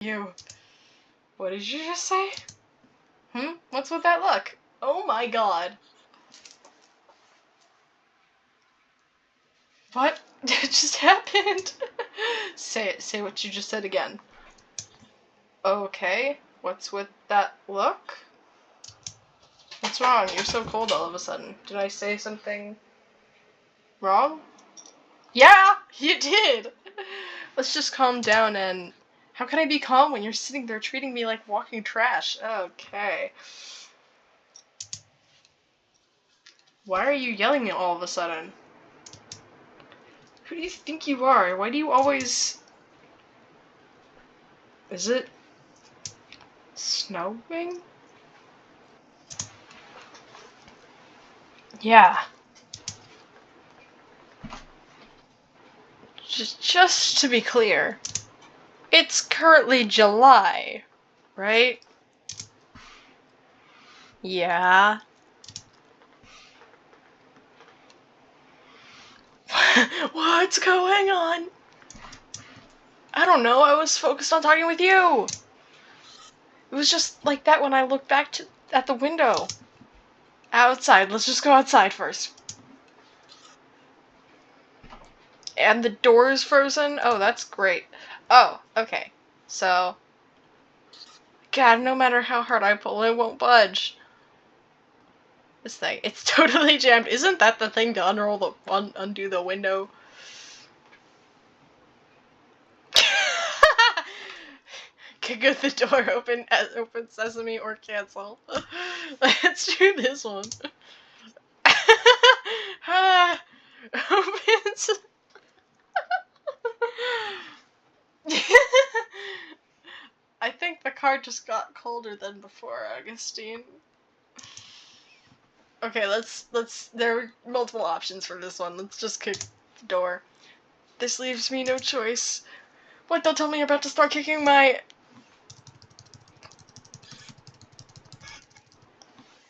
You. What did you just say? What's with that look? Oh my god. What just happened? Say it. Say what you just said again. Okay. What's with that look? What's wrong? You're so cold all of a sudden. Did I say something wrong? Yeah, you did! Let's just calm down and... How can I be calm when you're sitting there treating me like walking trash? Okay. Why are you yelling all of a sudden? Who do you think you are? Why do you always... Is it... snowing? Yeah. Just to be clear, it's currently July, right? Yeah. What's going on? I don't know, I was focused on talking with you. It was just like that when I looked back at the window. Outside, let's just go outside first. And the door is frozen? Oh, that's great. Oh, okay. So, God, no matter how hard I pull, it won't budge. This thing, it's totally jammed. Isn't that the thing to undo the window? Kick the door open, open sesame, or cancel. Let's do this one. Opens. I think the car just got colder than before, Augustine. Okay, there are multiple options for this one. Let's just kick the door. This leaves me no choice. What, don't tell me you're about to start kicking my...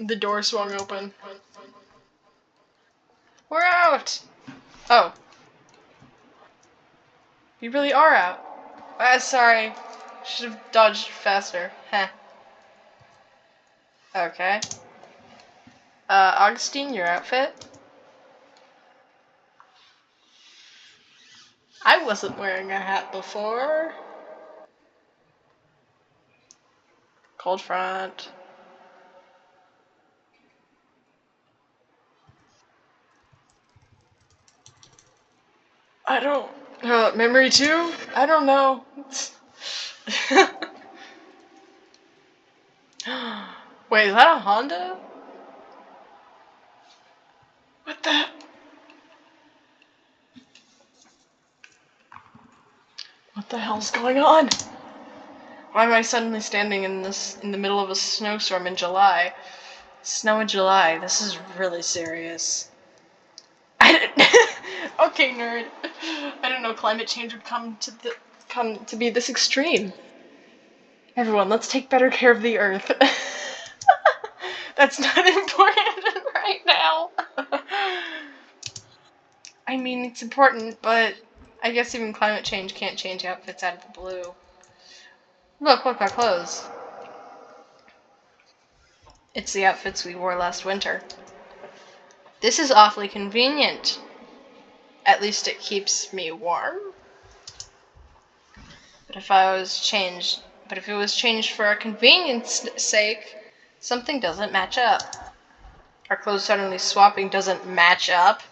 The door swung open. We're out! Oh. You really are out. Sorry. Should have dodged faster. Heh. Okay. Augustine, your outfit? I wasn't wearing a hat before. Cold front. I don't... memory 2? I don't know. Wait, is that a Honda? What the... What the hell's going on? Why am I suddenly standing in the middle of a snowstorm in July? Snow in July. This is really serious. Okay, nerd. I didn't know climate change would come to be this extreme. Everyone, let's take better care of the Earth. That's not important right now. I mean, it's important, but I guess even climate change can't change outfits out of the blue. Look, our clothes. It's the outfits we wore last winter. This is awfully convenient. At least it keeps me warm. But if it was changed for our convenience sake, something doesn't match up. Our clothes suddenly swapping doesn't match up.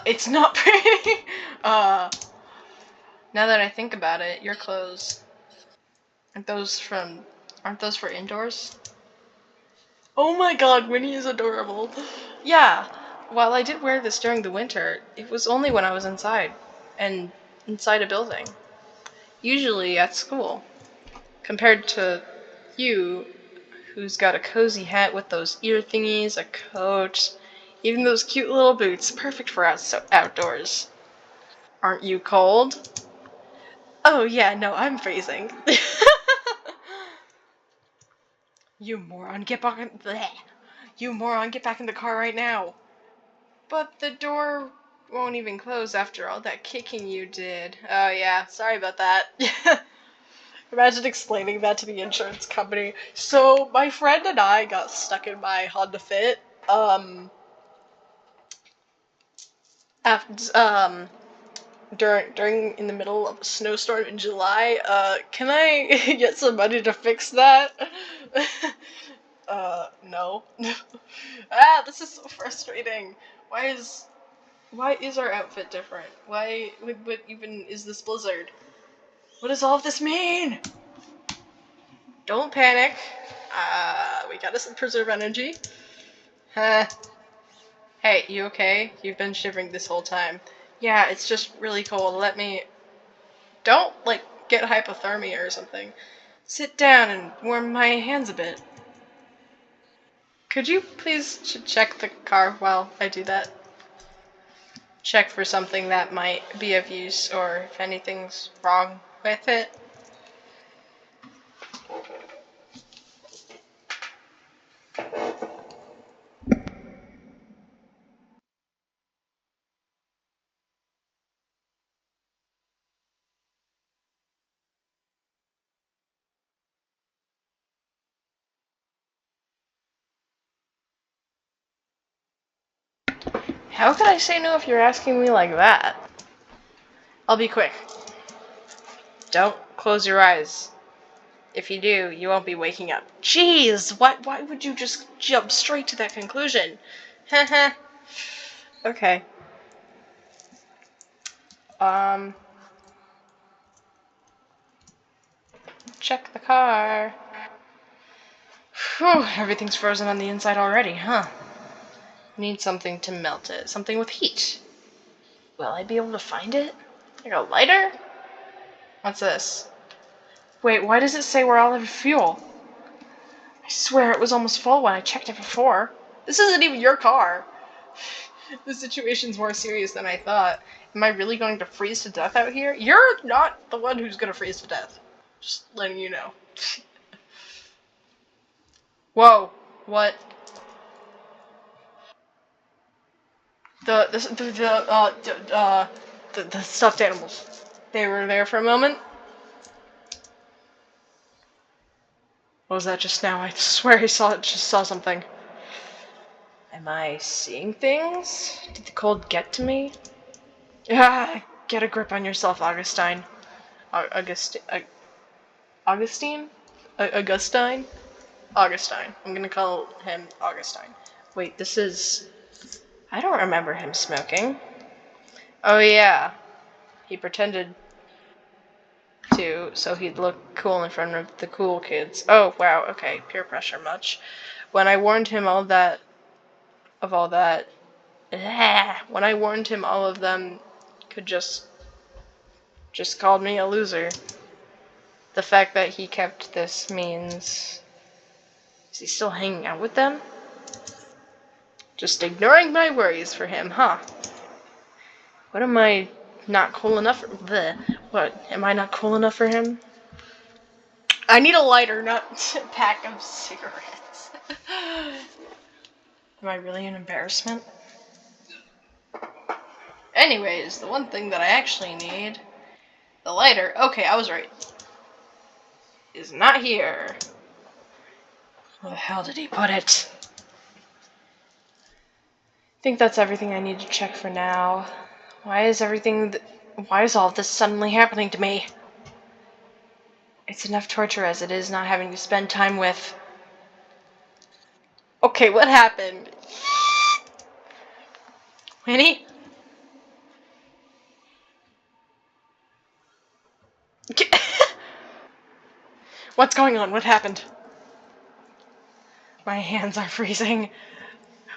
It's not pretty. Now that I think about it, your clothes aren't those for indoors? Oh my god, Winnie is adorable. Yeah, while I did wear this during the winter, it was only when I was inside a building. Usually at school. Compared to you, who's got a cozy hat with those ear thingies, a coat, even those cute little boots, perfect for outdoors. Aren't you cold? Oh yeah, no, I'm freezing. You moron, get back in... Bleh. You moron, get back in the car right now. But the door won't even close after all that kicking you did. Oh yeah, sorry about that. Imagine explaining that to the insurance company. So my friend and I got stuck in my Honda Fit. After, during in the middle of a snowstorm in July. Can I get some money to fix that? No. This is so frustrating. Why is our outfit different? What even is this blizzard? What does all of this mean? Don't panic. We gotta preserve energy. Huh. Hey, you okay? You've been shivering this whole time. Yeah, it's just really cold. Don't, get hypothermia or something. Sit down and warm my hands a bit. Could you please check the car while I do that? Check for something that might be of use or if anything's wrong with it. How could I say no if you're asking me like that? I'll be quick. Don't close your eyes. If you do, you won't be waking up. Jeez, why would you just jump straight to that conclusion? Haha. Okay. Check the car. Whew, everything's frozen on the inside already, huh? Need something to melt it. Something with heat. Will I be able to find it? Like a lighter? What's this? Wait, why does it say we're all out of fuel? I swear it was almost full when I checked it before. This isn't even your car. The situation's more serious than I thought. Am I really going to freeze to death out here? You're not the one who's gonna freeze to death. Just letting you know. Whoa. What? The stuffed animals. They were there for a moment. What was that just now? I swear I just saw something. Am I seeing things? Did the cold get to me? Ah, get a grip on yourself, Augustine. Augustine? Augustine? Augustine. I'm gonna call him Augustine. Wait, this is... I don't remember him smoking. Oh yeah. He pretended to, so he'd look cool in front of the cool kids. Oh, wow, okay, peer pressure much. When I warned him all that... When I warned him all of them could just called me a loser. The fact that he kept this means... Is he still hanging out with them? Just ignoring my worries for him, huh? What am I not cool enough for? Bleh. What? Am I not cool enough for him? I need a lighter, not a pack of cigarettes. Am I really an embarrassment? Anyways, the one thing that I actually need, the lighter, okay, I was right, is not here. Where the hell did he put it? I think that's everything I need to check for now. Why is all of this suddenly happening to me? It's enough torture as it is not having to spend time with... Okay, what happened? Winnie? What's going on? What happened? My hands are freezing.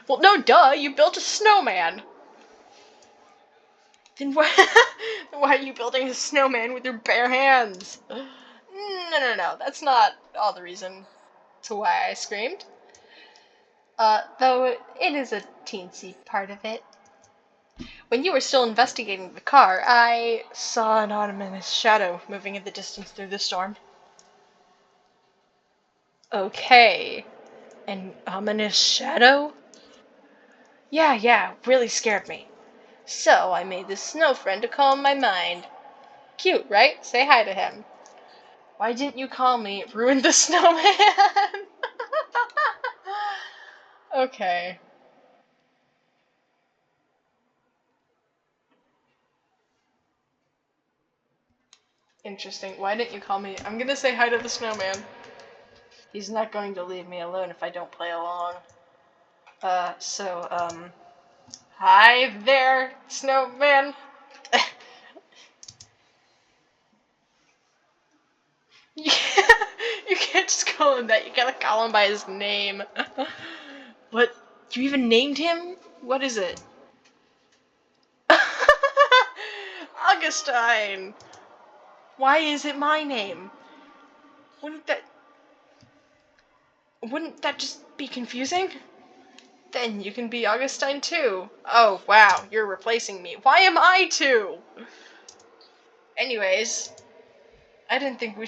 Well, no, duh, you built a snowman. Then why are you building a snowman with your bare hands? No, that's not all the reason to why I screamed. Though it is a teensy part of it. When you were still investigating the car, I saw an ominous shadow moving in the distance through the storm. Okay. An ominous shadow? Yeah, really scared me. So I made this snow friend to calm my mind. Cute, right? Say hi to him. Why didn't you call me? Ruined the snowman! Okay. Interesting. Why didn't you call me? I'm gonna say hi to the snowman. He's not going to leave me alone if I don't play along. Hi there, snowman. Yeah, you can't just call him that. You gotta call him by his name. What? You even named him? What is it? Augustine. Why is it my name? Wouldn't that wouldn't that just be confusing? Then you can be Augustine too. Oh wow, you're replacing me. Why am I two? Anyways, I don't think we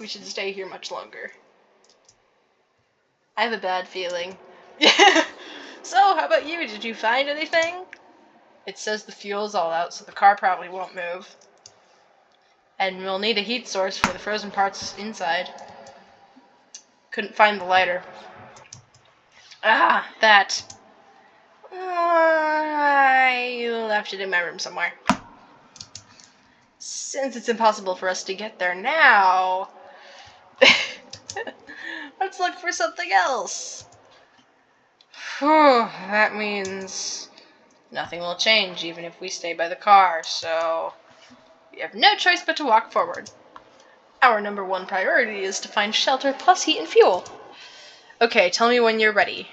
should stay here much longer. I have a bad feeling. Yeah. So, how about you? Did you find anything? It says the fuel's all out, so the car probably won't move. And we'll need a heat source for the frozen parts inside. Couldn't find the lighter. Ah, that. I left it in my room somewhere. Since it's impossible for us to get there now, let's look for something else. Whew, that means nothing will change even if we stay by the car, so we have no choice but to walk forward. Our number one priority is to find shelter plus heat and fuel. Okay, tell me when you're ready.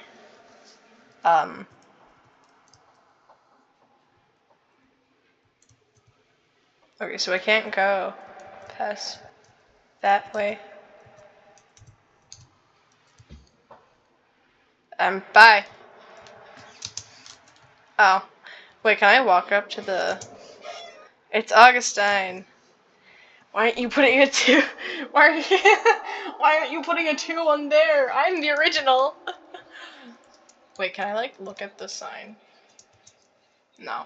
Okay, so I can't go past that way. Bye. Oh. Wait, can I walk up to the... It's Augustine. Why aren't you putting a 2? Why aren't you putting a 2 on there? I'm the original. Wait, can I, look at the sign? No.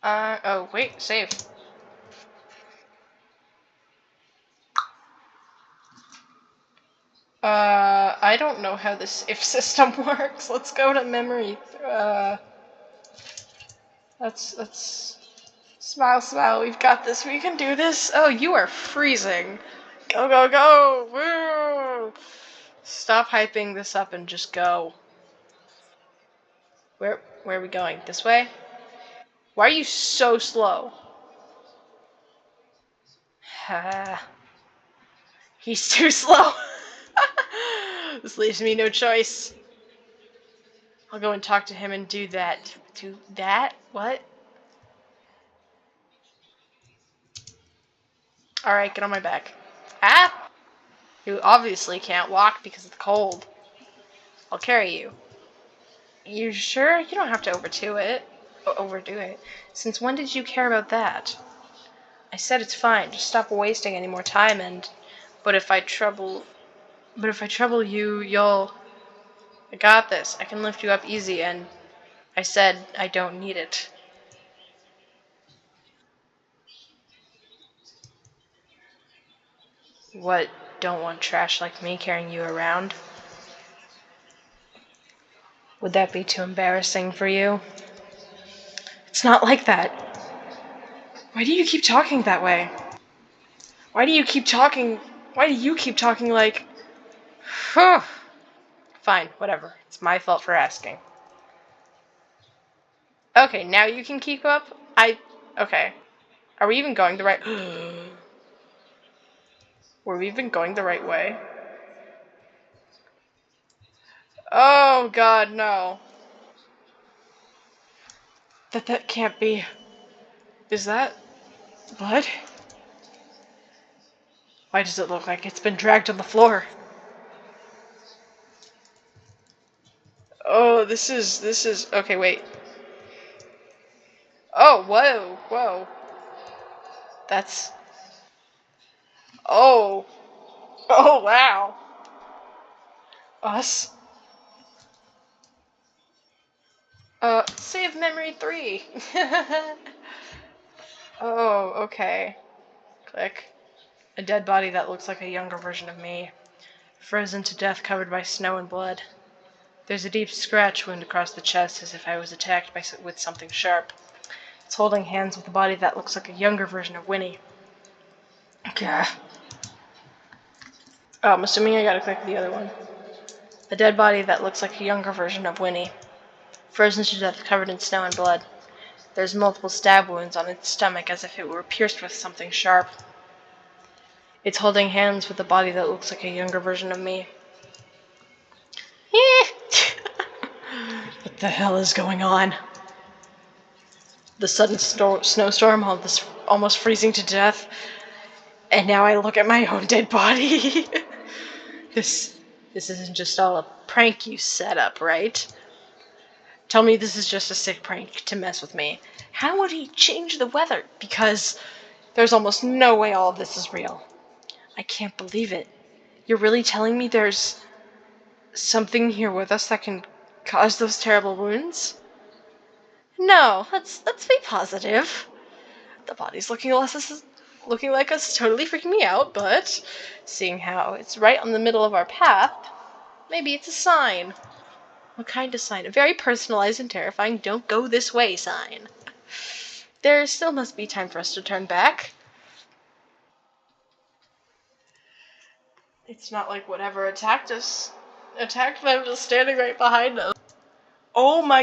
Oh, wait, save. I don't know how this if system works. Let's go to memory. Let's smile, smile. We've got this. We can do this. Oh, you are freezing. Go, go, go! Woo! Stop hyping this up and just go. Where are we going? This way? Why are you so slow? He's too slow. This leaves me no choice. I'll go and talk to him and do that. Do that? What? Alright, get on my back. Ah! You obviously can't walk because of the cold. I'll carry you. You sure? You don't have to overdo it. Since when did you care about that? I said it's fine. Just stop wasting any more time and... But if I trouble you, you'll... I got this. I can lift you up easy and... I said I don't need it. What, don't want trash like me carrying you around? Would that be too embarrassing for you? It's not like that. Why do you keep talking that way? Why do you keep talking like... Fine, whatever. It's my fault for asking. Okay, now you can keep up? Okay. Are we even going the right... Were we even going the right way? Oh god, no. That can't be... Is that... blood? Why does it look like it's been dragged on the floor? Oh, this is... Okay, wait. Oh, whoa. That's... Oh. Oh, wow. Us? Save memory 3. Oh, okay. Click. A dead body that looks like a younger version of me. Frozen to death, covered by snow and blood. There's a deep scratch wound across the chest, as if I was attacked with something sharp. It's holding hands with a body that looks like a younger version of Winnie. Gah. Oh, I'm assuming I gotta click the other one. A dead body that looks like a younger version of Winnie. Frozen to death, covered in snow and blood. There's multiple stab wounds on its stomach, as if it were pierced with something sharp. It's holding hands with a body that looks like a younger version of me. What the hell is going on? The sudden snowstorm, almost freezing to death, and now I look at my own dead body. This isn't just all a prank you set up, right? Tell me this is just a sick prank to mess with me. How would he change the weather? Because there's almost no way all of this is real. I can't believe it. You're really telling me there's something here with us that can cause those terrible wounds? No, let's be positive. The body's looking like us, totally freaking me out, but seeing how it's right on the middle of our path, maybe it's a sign. What kind of sign? A very personalized and terrifying "don't go this way" sign. There still must be time for us to turn back. It's not like whatever attacked them just standing right behind us. Oh my